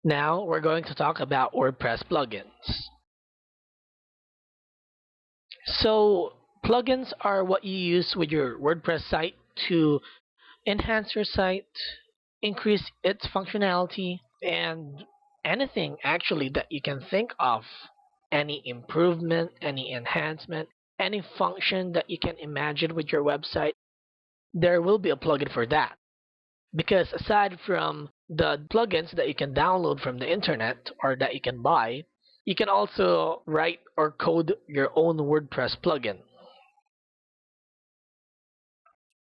Now we're going to talk about WordPress plugins. So plugins are what you use with your WordPress site to enhance your site, increase its functionality, and anything actually that you can think of. Any improvement, any enhancement, any function that you can imagine with your website, there will be a plugin for that. Because aside from the plugins that you can download from the internet or that you can buy, you can also write or code your own WordPress plugin.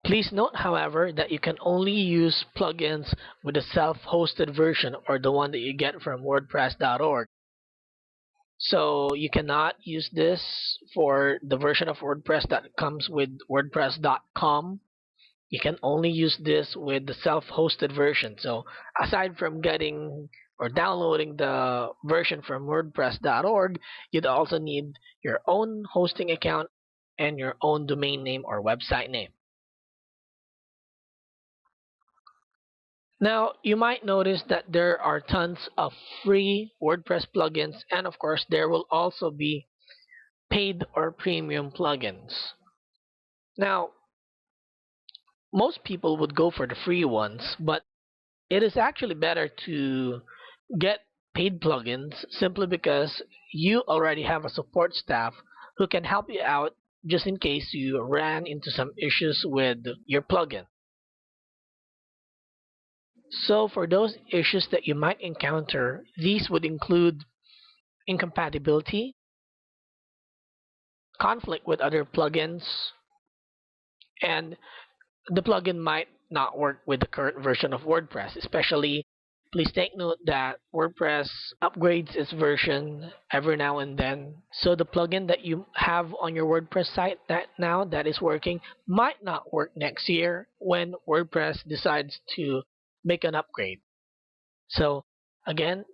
Please note, however, that you can only use plugins with the self-hosted version or the one that you get from WordPress.org. So you cannot use this for the version of WordPress that comes with WordPress.com. You can only use this with the self-hosted version. So aside from getting or downloading the version from WordPress.org, you'd also need your own hosting account and your own domain name or website name. Now, you might notice that there are tons of free WordPress plugins, and of course, there will also be paid or premium plugins. Now, most people would go for the free ones, but it is actually better to get paid plugins simply because you already have a support staff who can help you out just in case you ran into some issues with your plugin. So for those issues that you might encounter, these would include incompatibility, conflict with other plugins, and the plugin might not work with the current version of WordPress. Especially, please take note that WordPress upgrades its version every now and then. So the plugin that you have on your WordPress site that is working might not work next year when WordPress decides to make an upgrade. So again,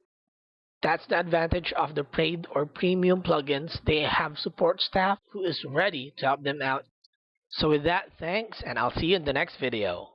that's the advantage of the paid or premium plugins. They have support staff who is ready to help them out. So with that, thanks, and I'll see you in the next video.